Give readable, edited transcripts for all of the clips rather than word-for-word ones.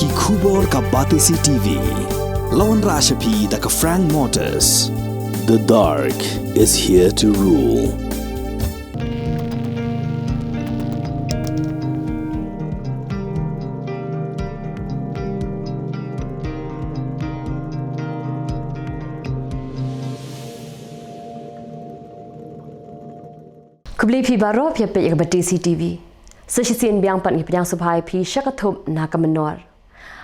Ki Kubor ka Batisi TV. Lawan Rashapi da ka Frank Motors. The dark is here to rule. Kubli pi baro pi pe yak Batisi TV. Sesisin biang pan ngi subai pi syakathum na kamenor.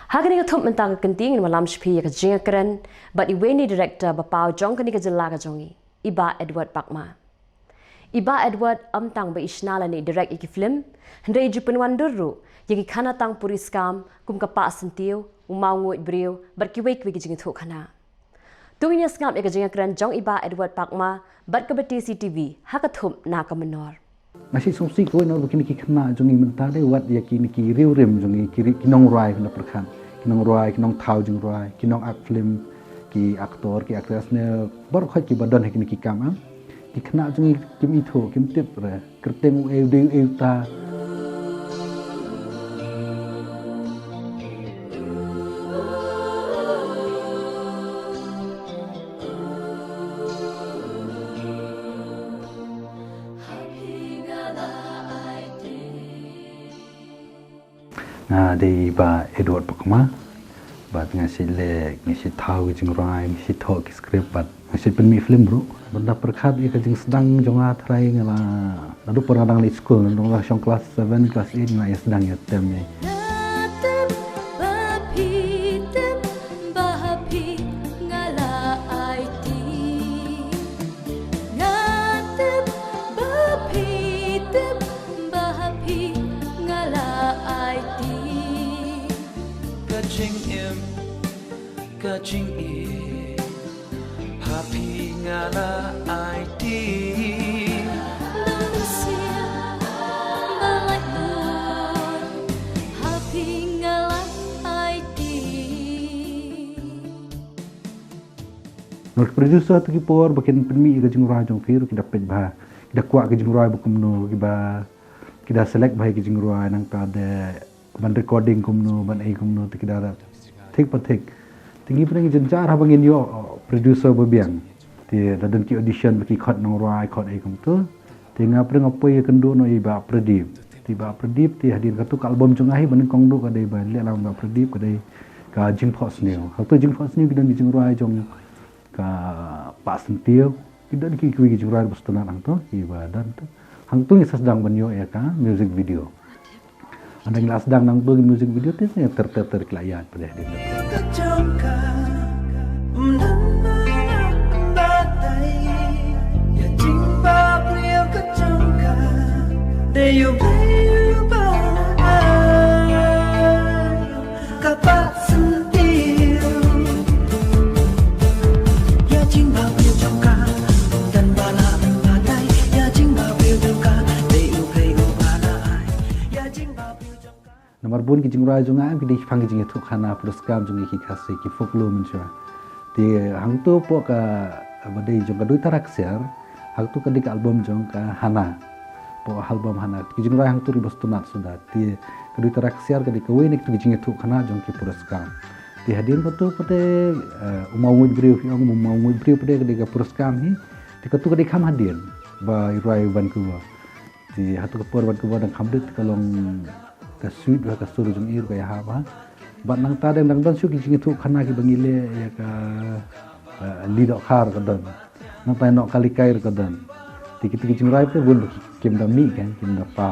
Hagani kathum mentang kenting malam shpi yak jingakran but iweni director bapau jong kani ka jela ka jongi. Iba Edward Pakma. Iba Edward amtang ba isnala ni direct iki film hendai jupen wanduru yaki khana tang puriskam kum ka pa sentiu umau ngut brio berkiwek wi ki jingithu khana. Tungnya skam yak jingakran jong Iba Edward Pakma bat ka Batisi TV hakathum na kamenor. Masih sungsi ko no begini ki khna jongi mentade wat ya ki riu rem jongi kinong rai kena perkhan kinong rai kinong thau jong rai kinong ak film ki aktor ki aktris ne bor khoi ki badon he ki kam am ki khna jongi kim itho kim tip re kerteng e ta di Iba Edward Pakma bat ngasi lek ngasi tahu jing rai ngasi thok script bat ngasi penmi film bro benda perkhat ia kajing sedang jonga trai ngala lalu peradang di school nang la syong kelas 7 kelas 8 ngala sedang ya tem ni Kaching im happy ngala IT manusia balai happy ngala IT nur producer tu ki por bakin penmi ka jing rai jong fir ki dapat ba kita kuat ke jing rai bukum no ki ba kita select ba ke jing rai nang ka de ban recording kum no ban ai kum no tu kita da thik pa thik tinggi pernah jencar habangin yo producer berbiang ti dadan ki audition baki khot nong rai khot ai kum tu tinga pernah ngapoi kendo no Iba Pradip ti hadir ka tu album jungahi ban kong du ka dei ban le lam Iba Pradip ka dei ka jing phos new ha tu jing phos new kidan jing rai jong ka pa sentiu kidan ki jing rai bustuna nang tu Iba dan tu hang tu ngi sedang ban yo ya ka music video anda ngi sedang nang tu music video tu ter kelayat pada dia Nomor bun ki jingrai junga am ki phang jing thu khana puruskam jungi ki khase ki folklore menchwa ti hang tu po ka badai jong ka dui tarak ser hang tu ka dik album jong ka hana po album hana ki jingrai hang tu ribos tunat sudah ti ka dui tarak ser ka dik we nik tu jing thu khana jong ki puruskam ti hadir ko tu pate umau ngud briu ki ong umau ngud briu pade ka dik puruskam hi ti ka tu ka dik kham hadir ba rai Vancouver ti hatu ka por Vancouver dang khamdit kalong ka suit wa ka suru jung ir ka ya ba bat nang ta dang don su ki jing thu khana ki bangile ya ka lido khar ka don nang ta no kali kair ka don ti ki jing rai pe bun kim da mi kan kim da pa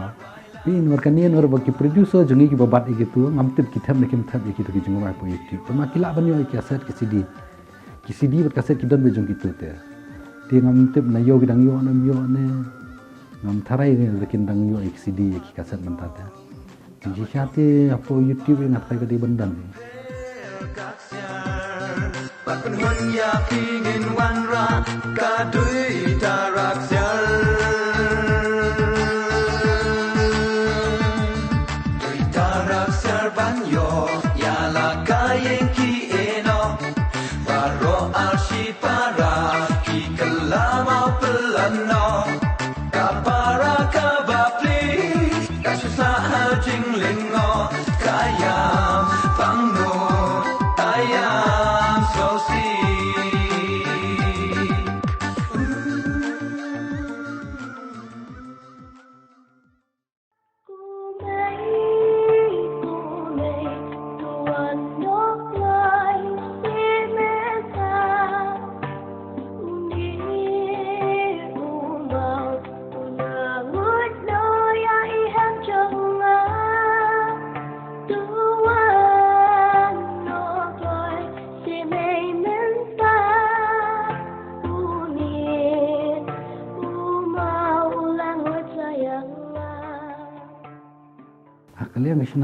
pin war kanien or ba ki producer jung ki babat e gitu ngamtip ki tham kim tham ki ki jing rai po youtube ma kila ban yo ki aset ki cd bat kaset ki don be jung ki tu te ti ngamtip na yo ki dang yo nam yo ne ngam tharai ne kin dang yo ki cd ki kaset manta ta jihati apa YouTube yang ngatai ke di bendan ni Bakun hunya pingin wanra kadui taraksial Dui taraksial banyo yala kayeng ki eno Baro arshi para ki kelamau pelano Kapara kabapli Kasusah jinglingo kayam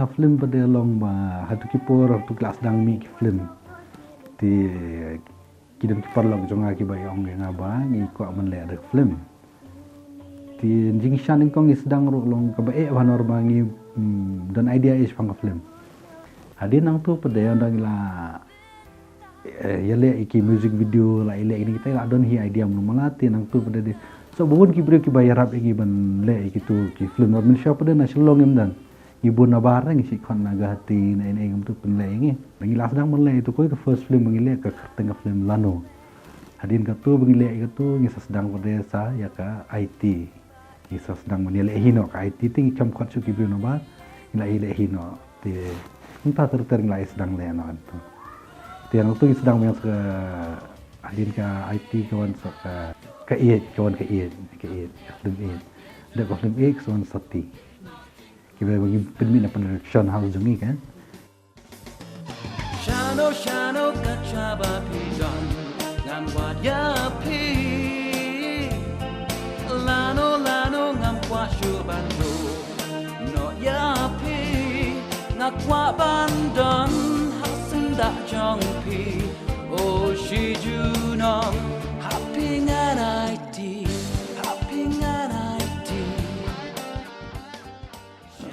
tengah film pada long ba hatu kipor hatu kelas dang mi film ti kidam kipor long jonga ki bai ong nga ba ngi ko man le ada film ti jing shan kong is sedang ro long ka ba ban norma ngi dan idea is pang film hadin nang tu pada yang dang la yale iki music video la ile ini kita la don hi idea mun malati nang tu pada de so bubun ki bre ki bayar rap iki ban le iki tu ki film normal shop pada na shlong em dan ibu na barang si kon naga hati na ini ngam tu penle ngi ngi las dang menle itu ko first film ngile ka tengah film lano hadin ka tu ngile ka tu ngi sedang pada sa ya ka IT ngi sedang menile hino ka IT ting cham khot chu ki bre no ba ila ile hino ti entah ter ngi sedang le no tu ti yang tu sedang yang ke hadin ka IT kawan so ka kawan ka film dak ko film X on sati kita bagi permit production house jungi kan Shano shano kachaba pijan ngan wadya pi lano ngam kwa shubandu no ya pi ngakwa bandan hasin da jong pi o shi juno happy ngan IT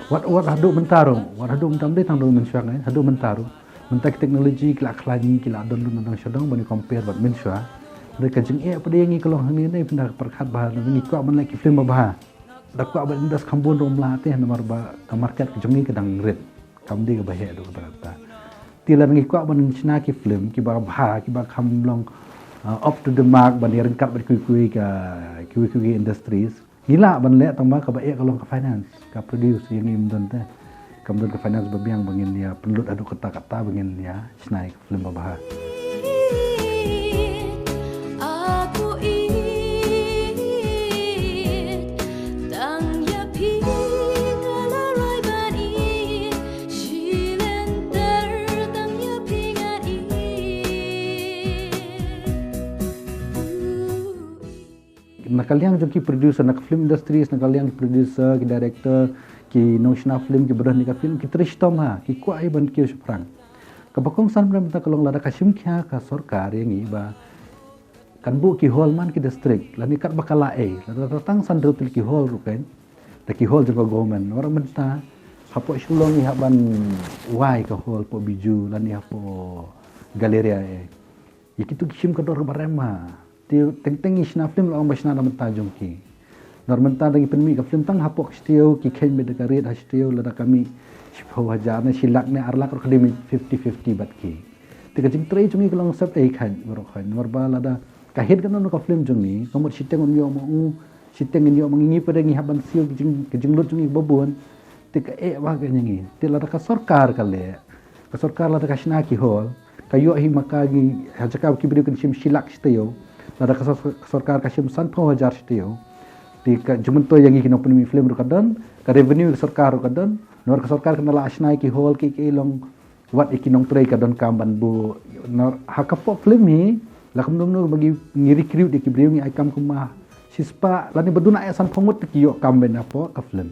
Wat haduk mentarung, wat haduk mentam dia tang dong mensyang haduk mentarung. Mentak teknologi kila klani kila don don syadong bani compare bat mensya. Mereka jeng pada yang ni kalau hang ni pindah perkat bah ni kuat man lagi film bah. Dak kuat bat indas kambon rom lah teh nomor ba ka market ke jengi kedang red. Kam dia ke bahaya do kata. Tilan ngi kuat ban Cina ki film ki ba bah ki ba kam long up to the mark ban rengkat bat kui industries. Gila ban le tang ba ka ba kalau ka finance ka produce yang imdan teh kemudian ke finance babiang bangin dia penulut adu kata-kata bangin dia snai film babah aku tang ya pi ngala rai bani silenter tang ya pi ngani nakaliang joki producer nak film industry nakaliang producer ki director ki national film ki berani ka film ki tristom ha ki kuai ban ki sprang ka bakong san pram ta kalong lada kasim kya ka sarkar yang iba kan bu ki hall man ki district lani kat bakala lada tatang san do ki hall rukan ta ki hall juga government orang menta hapo shulong ni haban wai ka hall po biju lani hapo galeria ikitu kisim ka dor barema teng isna film lang basna na mentajong ki normal lagi penmi ka film tang hapok stio ki khen be dekaret hastio lada kami sipo hajar na silak ne arlak akademi 50-50 bat ki te ka jing trei jungi kolong sap ei khan bro khan norba lada ka het kan no ka film jungi komot siteng on yo mo siteng yo mangingi pada ngi haban sio ki jing lot jungi bobon te ka wa ka ngi te lada ka sarkar ka le ka sarkar lada ka shna ki hol ka yo hi makagi hajaka ki bri kan sim silak stio lada ka sarkar ka sim san pho hajar stio di jumento yang iki no penmi film rukadan ka revenue sarkar rukadan nor ka sarkar kana la asnai ki hol ki long wat iki nong trei kadon kamban bu nor hakapo film ni la kum no bagi ngiri kriu di ki briu ngi aikam kuma sispa lani beduna asan phongut ki yo kamben apo ka film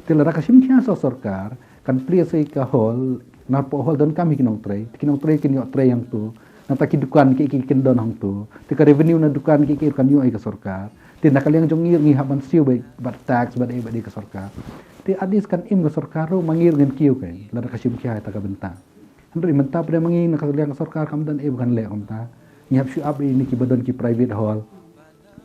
tela ra ka sim kya so sarkar kan plia sei ka hol na po hol don kami ki nong trei ki yo trei yang tu nata ki dukan ki ken don hang tu te ka revenue na dukan ki kan yo ai ka sarkar tin nakaliang jongir ngi haban siu bat tax bat ke sarkar ti adis kan im ke sarkar ro mangir ngen kiu kai la ka sim kya ta ka benta andri menta pada mangi nakaliang sarkar kam dan bukan le kam ta nyap shu ab ini ki badon ki private hall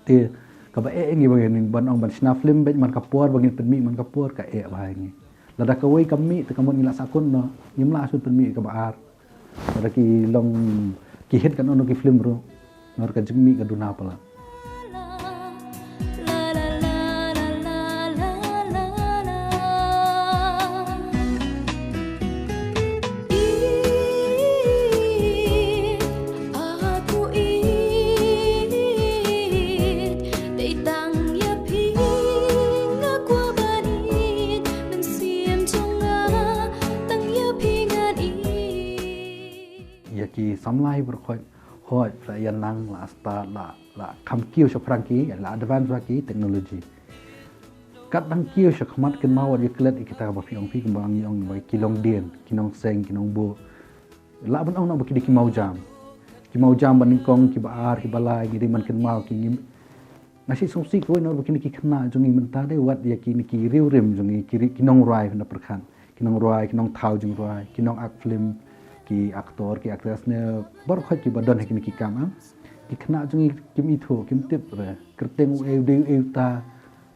ti ka ba ngi bangin ban ong ban sna film bet man kapor bangin penmi man kapor ka ba ngi la ka wei kami te kamon ngila sakun no nyimla asun penmi ka baar pada ki long ki hit kan ono ki film ro nor ka jemi ka duna pala ki samlai berkhoi hoi pelayan nang la asta la kam kiu so franki la advance ki teknologi kadang kio syakmat ken mawat ye klet kita ba fi ong fi kembang ye ong ba kilong dien kinong seng kinong bo la ban ong na ba ki mau jam ban kong ki ba ar ki balai gi man ken mau ki ngim nasi songsi ko no ba ki khna jungi menta de wat ye ki riu rim jungi ki kinong rai na perkhan kinong rai kinong thau jung rai kinong ak film ki aktor ki aktris ne bar khot ki badon ki kam ki khna jungi kim itho kim tip re kerteng eu ta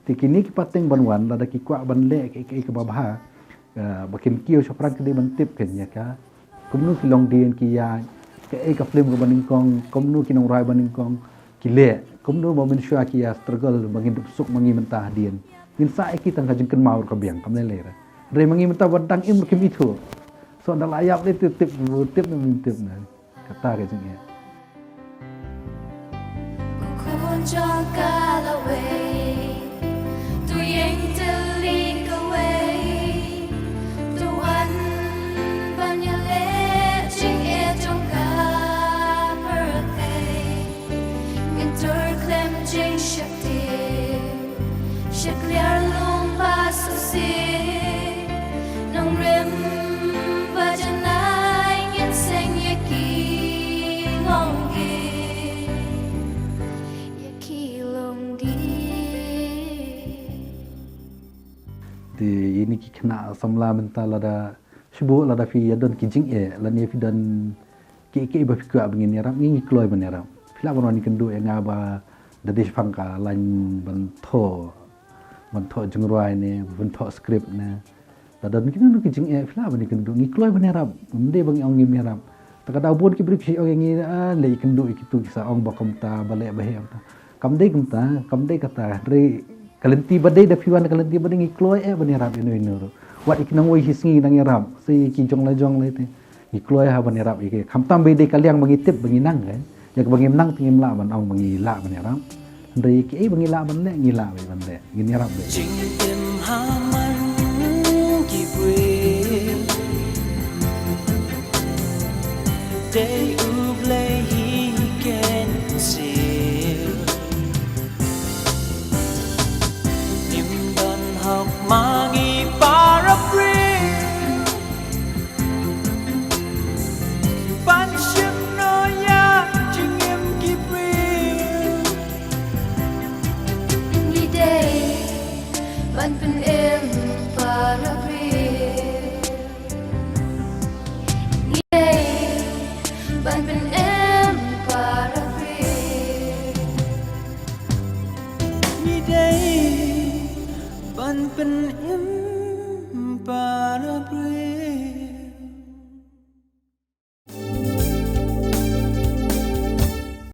ti kini ki pateng banwan la da ki kwa ban le ke babha bakin kio chapran ke ban tip ken ya ka kumnu ki long dien ki ya ke ka film ko baning kong kumnu ki nong rai baning kong ki le kumnu mo min shua ki ya struggle bangin dup suk mangi mentah dien min sa ki tang ka jeng ken maur ka biang kam le le re mangi mentah wadang im kim itu so da layak le tip na min tip na kata ke jeng ya Kunjung kalaway, tuyeng telik away, tuan banyale jing etong kaperkay, gentur klem jing shakti, shakliar lumpa susi, nong rim bajanay ngin seng yaki ngongi. Ti ini ki kena samla menta lada shubu lada fi yadon ki jing la ni fi dan ki ba fi kwa bangin yaram ngi kloi ban yaram fila ban ni kendu nga ba da dis fangka lan ban tho jing roi ne ban tho script ne da dan ki nu ki jing fila ban ni kendu ngi kloi ban yaram mde bang ong ngi yaram ta kada bun ki bri ki ong ngi le kendu ki tu ki sa ong ba kom ta ba le ba he kam dei kata re kalenti badai da piwan kalenti badai ngi kloi bani rap ino wat ikinang woi hisngi nang rap si ki jong la te ngi kloi ha bani rap iki kam tam be de kaliang bangi tip bangi nang kan ya bangi nang tingim la ban ong bangi la bani rap ndai ki bangi la ban le ngi la ban le ngi rap be jing im ha man ki bwe day u play he can see học mangi parapri ban shim no ya jing em kipri Ni day ban pen em parapri Ni day ban pen em parapri ni day ban pen em parapri